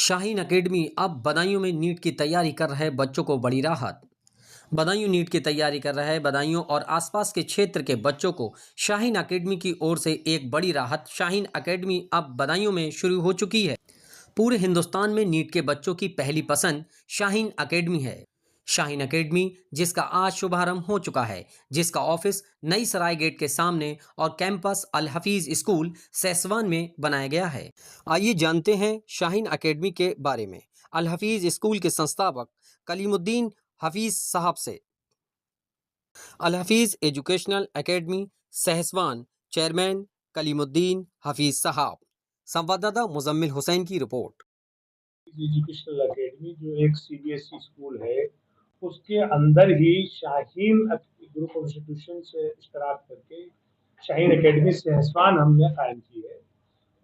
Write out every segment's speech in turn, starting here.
Shaheen academy अब बदायूं में NEET की तैयारी कर रहे बच्चों को बड़ी राहत। बदायूं नीट की तैयारी कर रहे बदायूं और आसपास के क्षेत्र के बच्चों को शाहीन अकेडमी की ओर से एक बड़ी राहत। शाहीन अकेडमी अब बदायूं में शुरू हो चुकी है। पूरे हिंदुस्तान में नीट के बच्चों की पहली पसंद शाहीन अकेडमी है। शाहीन अकेडमी जिसका आज शुभारंभ हो चुका है, जिसका ऑफिस नई सराय गेट के सामने और कैंपस अल हफीज स्कूल सेसवान में बनाया गया है। आइए जानते हैं शाहीन अकेडमी के बारे में अल हफीज स्कूल के संस्थापक कलीमुद्दीन हफीज साहब से। Al Hafeez educational academy Sahaswan chairman Kalimuddin Hafeez साहब। संवाददाता मुजम्मिल हुसैन की रिपोर्ट। एजुकेशनल एकेडमी जो एक सीबीएसई स्कूल है, उसके अंदर ही शाहीन ग्रुप ऑफ इंस्टीट्यूशन से इश्तराक करके शाहीन एकेडमी सहसवान हमने कायम की है।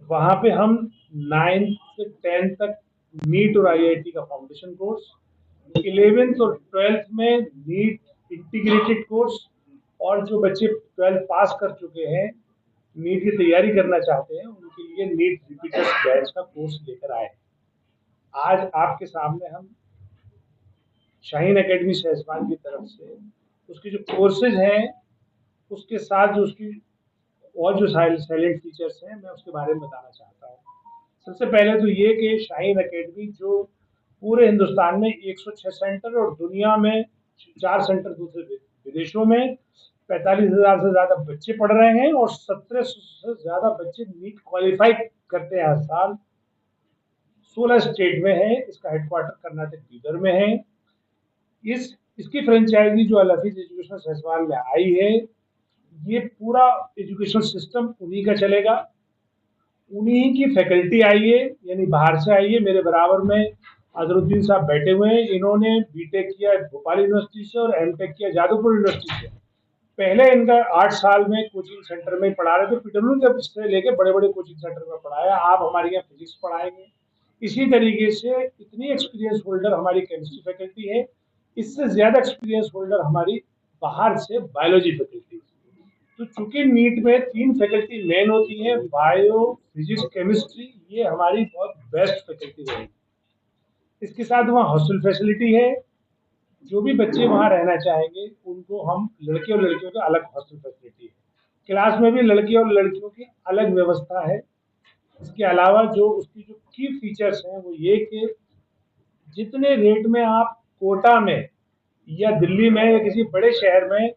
वहाँ पे हम 9th से 10th तक नीट और आईआईटी का फाउंडेशन कोर्स, 11th और 12th में नीट इंटीग्रेटेड कोर्स, और जो बच्चे 12th पास कर चुके हैं, नीट की तैयारी करना चाहते हैं, उनके लिए नीट रिपीटर्स बैच का कोर्स लेकर आए। आज आपके सामने हम शाहीन एकेडमी सहसवान की तरफ से उसके जो कोर्सेज हैं, उसके साथ जो उसकी और जो साइलेंट फीचर्स हैं, मैं उसके बारे में बताना चाहता हूँ। सबसे पहले तो ये कि शाहीन एकेडमी जो पूरे हिंदुस्तान में 106 सेंटर और दुनिया में 4 सेंटर दूसरे विदेशों में 45,000 से ज़्यादा बच्चे पढ़ रहे हैं और 1700 से ज़्यादा बच्चे नीट क्वालिफाई करते हैं हर साल। 16 स्टेट में है। इसका हेडक्वार्टर कर्नाटक बीदर में है। इसकी फ्रेंचाइजी जो अल हफीज एजुकेशन सहसवान में आई है, ये पूरा एजुकेशन सिस्टम उन्हीं का चलेगा। उन्हीं की फैकल्टी आई है, यानी बाहर से आई है। मेरे बराबर में अजरुद्दीन साहब बैठे हुए हैं। इन्होंने बीटेक किया भोपाल यूनिवर्सिटी से और एमटेक किया जादवपुर यूनिवर्सिटी से। पहले इनका 8 साल में कोचिंग सेंटर में पढ़ा रहे थे, पीटरलू से लेके बड़े बड़े कोचिंग सेंटर में पढ़ाया। आप हमारे यहाँ फिजिक्स पढ़ाएंगे। इसी तरीके से इतनी एक्सपीरियंस होल्डर हमारी केमिस्ट्री फैकल्टी है। इससे ज्यादा एक्सपीरियंस होल्डर हमारी बाहर से बायोलॉजी फैकल्टी है। तो चूंकि नीट में 3 फैकल्टी मेन होती है, बायो, फिजिक्स, केमिस्ट्री, ये हमारी बहुत बेस्ट फैकल्टी रहेगी। इसके साथ वहाँ हॉस्टल फैसिलिटी है। जो भी बच्चे वहाँ रहना चाहेंगे उनको हम लड़के और लड़कियों का अलग हॉस्टल फैसिलिटी है। क्लास में भी लड़के और लड़कियों की अलग व्यवस्था है। इसके अलावा जो उसकी जो की फीचर्स हैं वो ये कि जितने रेट में आप कोटा में या दिल्ली में या किसी बड़े शहर में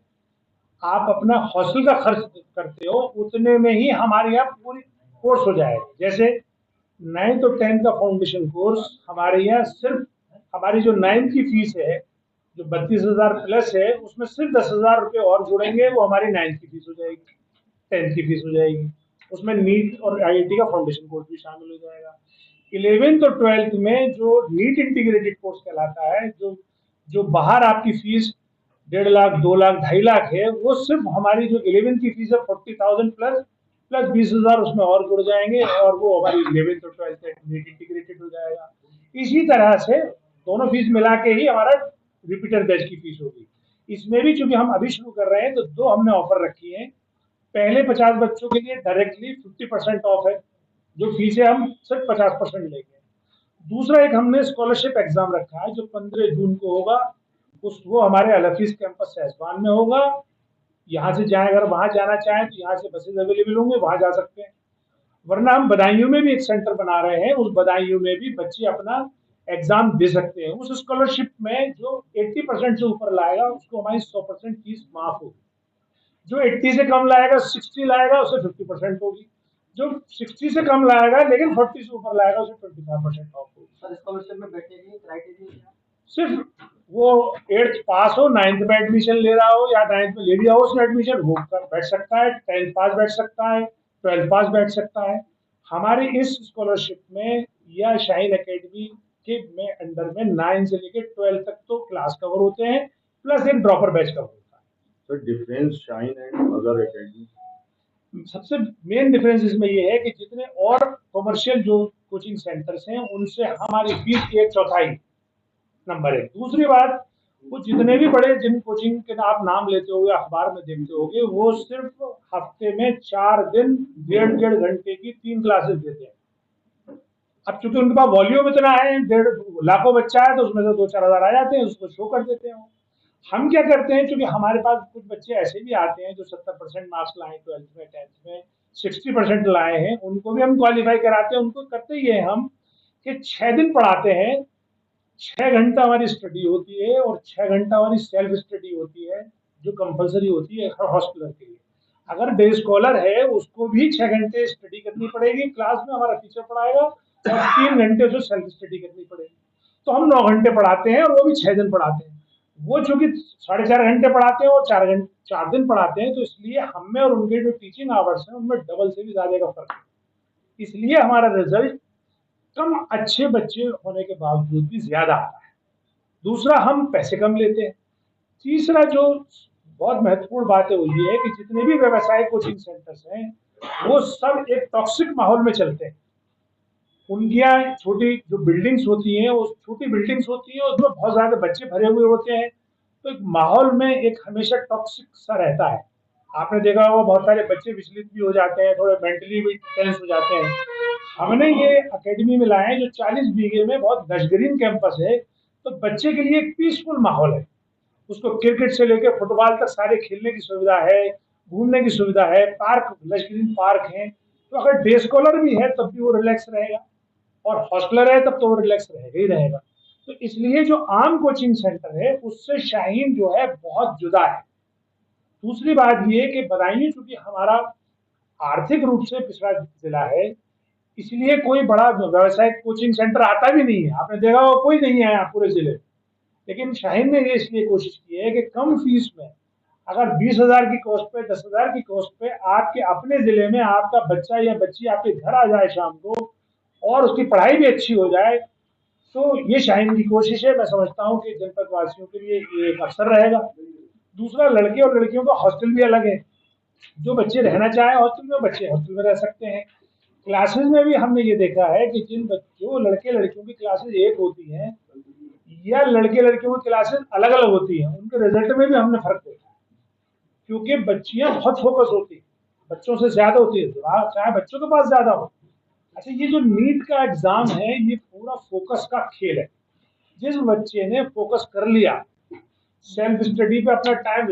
आप अपना हॉस्टल का खर्च करते हो, उतने में ही हमारे यहाँ पूरी कोर्स हो जाएगा। जैसे 9th और 10th का फाउंडेशन कोर्स हमारे यहाँ सिर्फ, हमारी जो 9th की फीस है जो 32,000 प्लस है, उसमें सिर्फ 10,000 रुपये और जुड़ेंगे, वो हमारी 9th की फीस हो जाएगी, 10th की फीस हो जाएगी। उसमें नीट और आईआईटी का फाउंडेशन कोर्स भी शामिल हो जाएगा। 11th और 12th में जो नीट इंटीग्रेटेड कोर्स कहलाता है, जो जो बाहर आपकी फीस 1.5 लाख, 2 लाख, 2.5 लाख है, वो सिर्फ हमारी जो 11th की फीस है 40,000 प्लस 20,000 उसमें और जुड़ जाएंगे, और वो हमारी 11th और 12th नीट इंटीग्रेटेड हो जाएगा। इसी तरह से दोनों फीस मिला के ही हमारा रिपीटर बैच की फीस होगी। इसमें भी चूंकि हम अभी शुरू कर रहे हैं, तो 2 हमने ऑफर रखी है। पहले 50 बच्चों के लिए डायरेक्टली 50% ऑफ है, जो फीस है हम सिर्फ 50% लेंगे। दूसरा एक हमने स्कॉलरशिप एग्जाम रखा है जो 15 जून को होगा। वो हमारे अल हफीज कैंपस सहसवान में होगा। यहाँ से जाए, अगर वहां जाना चाहें तो यहाँ से बसेज अवेलेबल होंगे, वहां जा सकते हैं। वरना हम बदायूं में भी एक सेंटर बना रहे हैं, उस बदायूं में भी बच्चे अपना एग्जाम दे सकते हैं। उस स्कॉलरशिप में जो 80% से ऊपर लाएगा उसको हमारी 100% फीस माफ होगी। जो 80 से कम लाएगा, 60 लाएगा, उसे 50% होगी। जो 60 से कम लाएगा लेकिन 40 से ऊपर लाएगा, उसे 25% ऑफ होगी। सर स्कॉलरशिप में बैठने की क्राइटेरिया सिर्फ वो 8th पास हो, 9th में एडमिशन ले रहा हो या 9th में ले लिया हो उसने एडमिशन, वो बैठ सकता है। 10th पास बैठ सकता है, 12th पास बैठ सकता है। हमारी इस स्कॉलरशिप में या शाहीन एकेडमी के में अंडर में 9 से लेकर 12 तक तो क्लास कवर होते हैं, प्लस एक ड्रॉपर बैच कवर होता है। Sir difference Shaheen and other academy? सबसे मेन डिफरेंस इसमें ये है कि जितने और कमर्शियल जो कोचिंग सेंटर्स हैं उनसे हमारी फीस 1/4 नंबर है। दूसरी बात, वो जितने भी बड़े जिन कोचिंग के आप नाम लेते होगे, अखबार में देखते होगे, वो सिर्फ हफ्ते में 4 दिन 1.5 घंटे की 3 क्लासेस देते हैं। अब चूंकि उनके पास वॉल्यूम इतना है, 1.5 लाखों बच्चा है, तो उसमें से 2-4 हजार आ जाते हैं, उसको शो कर देते हैं। हम क्या करते हैं, क्योंकि हमारे पास कुछ बच्चे ऐसे भी आते हैं जो 70% मार्क्स लाए 12th में, 10th में, 60% लाए हैं, उनको भी हम क्वालिफाई कराते हैं। उनको करते ही है हम कि 6 दिन पढ़ाते हैं, 6 घंटा हमारी स्टडी होती है और 6 घंटा हमारी सेल्फ स्टडी होती है, जो कंपलसरी होती है हर हॉस्टलर के लिए। अगर डे स्कॉलर है, उसको भी 6 घंटे स्टडी करनी पड़ेगी, क्लास में हमारा टीचर पढ़ाएगा, और 3 घंटे उसे सेल्फ स्टडी करनी पड़ेगी। तो हम 9 घंटे पढ़ाते हैं और वो भी 6 दिन पढ़ाते हैं। वो चूंकि 4.5 घंटे पढ़ाते हैं और 4 दिन पढ़ाते हैं, तो इसलिए हम में और उनके जो टीचिंग आवर्स हैं उनमें डबल से भी ज्यादा का फर्क है। इसलिए हमारा रिजल्ट कम अच्छे बच्चे होने के बावजूद भी ज्यादा आता है। दूसरा, हम पैसे कम लेते हैं। तीसरा, जो बहुत महत्वपूर्ण बात है वो ये है कि जितने भी व्यवसायिक कोचिंग सेंटर्स हैं, वो सब एक टॉक्सिक माहौल में चलते हैं। उनकी यहाँ छोटी जो बिल्डिंग्स होती हैं, वो छोटी बिल्डिंग्स होती हैं, उसमें बहुत ज्यादा बच्चे भरे हुए होते हैं, तो एक माहौल में एक हमेशा टॉक्सिक सा रहता है। आपने देखा होगा बहुत सारे बच्चे विचलित भी हो जाते हैं, थोड़े मेंटली भी टेंस हो जाते हैं। हमने ये अकेडमी में लाए हैं जो 40 बीघे में बहुत लश्करीन कैंपस है, तो बच्चे के लिए एक पीसफुल माहौल है। उसको क्रिकेट से लेकर फुटबॉल तक सारे खेलने की सुविधा है, घूमने की सुविधा है, पार्क लश्करीन पार्क है। तो अगर डे स्कॉलर भी है तब भी वो रिलैक्स रहेगा, और हॉस्टलर है तब तो वो रिलैक्स रहेगा ही रहेगा। तो इसलिए जो आम कोचिंग सेंटर है उससे शाहीन जो है बहुत जुदा है। दूसरी बात ये कि बदायूं चूंकि हमारा आर्थिक रूप से पिछड़ा जिला है, इसलिए कोई बड़ा व्यवसायिक कोचिंग सेंटर आता भी नहीं है। आपने देखा होगा कोई नहीं है पूरे जिले में। लेकिन शाहीन ने ये इसलिए कोशिश की है कि कम फीस में, अगर 20,000 की कॉस्ट पे, 10,000 की कॉस्ट पे आपके अपने जिले में आपका बच्चा या बच्ची आपके घर आ जाए शाम को, और उसकी पढ़ाई भी अच्छी हो जाए, तो ये शाहीन की कोशिश है। मैं समझता हूँ कि जनपद वासियों के लिए ये एक अवसर रहेगा। दूसरा, लड़के और लड़कियों का हॉस्टल भी अलग है। जो बच्चे रहना चाहे हॉस्टल में, बच्चे हॉस्टल में रह सकते हैं। क्लासेस में भी हमने ये देखा है कि जिन बच्चों लड़के लड़कियों की क्लासेस एक होती हैं या लड़के लड़कियों की क्लासेस अलग अलग होती हैं, उनके रिजल्ट में भी हमने फर्क देखा है। क्योंकि बच्चियां बहुत फोकस होती है, बच्चों से ज्यादा होती है, चाहे बच्चों के पास ज्यादा हो। अच्छा, ये जो नीट का एग्जाम है, ये पूरा फोकस का खेल है। जिस बच्चे ने फोकस कर लिया, सेल्फ स्टडी पे अपना टाइम